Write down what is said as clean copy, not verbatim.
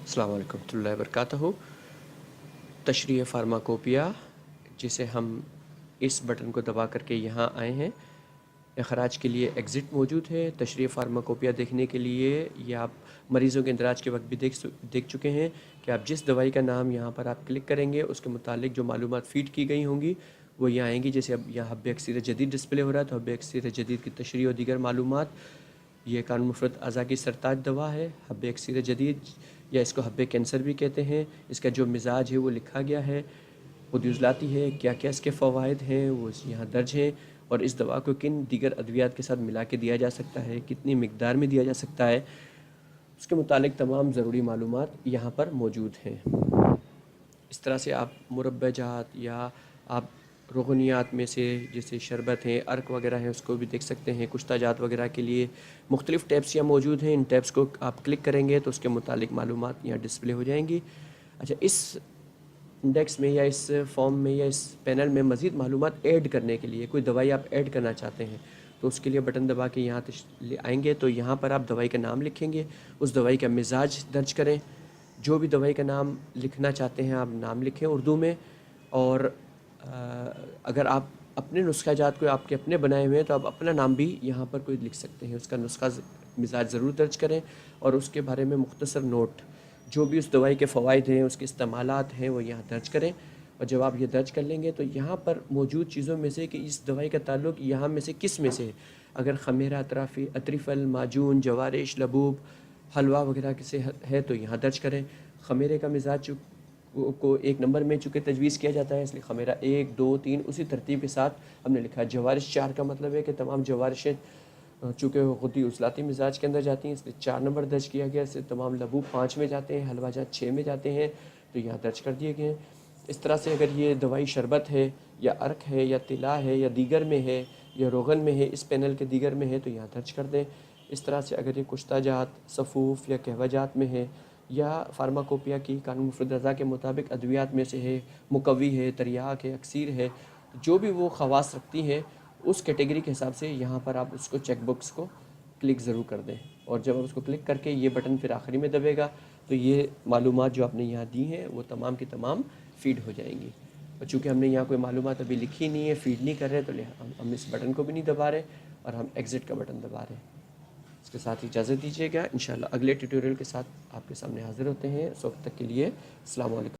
अस्सलाम वालेकुम रहमतुल्लाहि व बरकातहू। तशरीह फार्माकोपिया, जिसे हम इस बटन को दबा करके यहाँ आए हैं। इखराज के लिए एग्ज़िट मौजूद है। तशरीह फार्माकोपिया देखने के लिए ये आप मरीज़ों के इंदराज के वक्त भी देख चुके हैं कि आप जिस दवाई का नाम यहाँ पर आप क्लिक करेंगे उसके मुतालिक जो मालूमात फ़ीड की गई होंगी वो यहाँ आएंगी। जैसे अब यहाँ हब्बे अक्सीर जदीद डिस्प्ले हो रहा है तो हब्बे अक्सीर जदीद की तशरीह और दीगर मालूमात। ये कानून मुफरत अज़ा की सरताज दवा है हब्बे अक्सीर जदीद, या इसको हब्बे कैंसर भी कहते हैं। इसका जो मिजाज है वो लिखा गया है, खुद उजलाती है, क्या क्या इसके फ़वाइद हैं वो यहाँ दर्ज हैं, और इस दवा को किन दीगर अद्वियात के साथ मिला के दिया जा सकता है, कितनी मिकदार में दिया जा सकता है, उसके मुतालिक तमाम ज़रूरी मालूमात यहाँ पर मौजूद हैं। इस तरह से आप मुरब्बा-जात या आप रोगनियात में से जैसे शरबत हैं, अर्क वगैरह हैं, उसको भी देख सकते हैं। कुश्ता-जात वगैरह के लिए मुख्तलिफ़ टैब्स यहाँ मौजूद हैं। इन टैब्स को आप क्लिक करेंगे तो उसके मुतालिक मालूमात यहाँ डिस्प्ले हो जाएंगी। अच्छा, इस इंडेक्स में या इस फॉर्म में या इस पैनल में मज़ीद मालूमात ऐड करने के लिए कोई दवाई आप ऐड करना चाहते हैं तो उसके लिए बटन दबा के यहाँ ले आएंगे तो यहाँ पर आप दवाई का नाम लिखेंगे, उस दवाई का मिजाज दर्ज करें। जो भी दवाई का नाम लिखना चाहते हैं आप नाम लिखें उर्दू में, और अगर आप अपने नुस्खा जात को आपके अपने बनाए हुए हैं तो आप अपना नाम भी यहाँ पर कोई लिख सकते हैं। उसका नुस्खा मिजाज ज़रूर दर्ज करें और उसके बारे में मुख्तसर नोट, जो भी उस दवाई के फ़वाइद हैं, उसके इस्तेमालात हैं, वो यहाँ दर्ज करें। और जब आप ये दर्ज कर लेंगे तो यहाँ पर मौजूद चीज़ों में से कि इस दवाई का ताल्लुक यहाँ में से किस में से है। अगर ख़मीरा, अतराफ़ी, अतरीफ़ल, माजून, जवारिश, लबूब, हलवा वगैरह से है तो यहाँ दर्ज करें। ख़मीरे का मिजाज को एक नंबर में चूँकि तजवीज़ किया जाता है इसलिए ख़मीरा 1, 2, 3 उसी तरतीब के साथ हमने लिखा है। जवारिश 4 का मतलब है कि तमाम जवारिशें चूँकि खुद ही उजलाती मिजाज के अंदर जाती हैं इसलिए 4 नंबर दर्ज किया गया। इससे तमाम लबूब 5 में जाते हैं, हलवा जात 6 में जाते हैं, तो यहाँ दर्ज कर दिए गए हैं। इस तरह से अगर ये दवाई शरबत है या अर्क है या तिला है या दीगर में है या रोगन में है, इस पैनल के दीगर में है तो यहाँ दर्ज कर दें। इस तरह से अगर ये कुश्ता जात, सफ़ूफ़ या कहवा जात में है या फार्माकोपिया की कानून मुफरद रज़ा के मुताबिक अद्वियात में से है, मुकवी है, तरियाक है, अक्सीर है, जो भी वो ख़वास रखती हैं उस कैटेगरी के हिसाब से यहाँ पर आप उसको चेक बॉक्स को क्लिक ज़रूर कर दें। और जब आप उसको क्लिक करके ये बटन फिर आखिरी में दबेगा तो ये मालूमात जो आपने यहाँ दी हैं वो तमाम की तमाम फ़ीड हो जाएंगी। और चूँकि हमने यहाँ कोई मालूमात अभी लिखी नहीं है, फ़ीड नहीं कर रहे, तो हम इस बटन को भी नहीं दबा रहे और हम एग्ज़िट का बटन दबा रहे हैं। इसके साथ ही इजाज़त दीजिएगा। इंशाअल्लाह अगले ट्यूटोरियल के साथ आपके सामने हाज़िर होते हैं। उस वक्त तक के लिए अस्सलाम वालेकुम।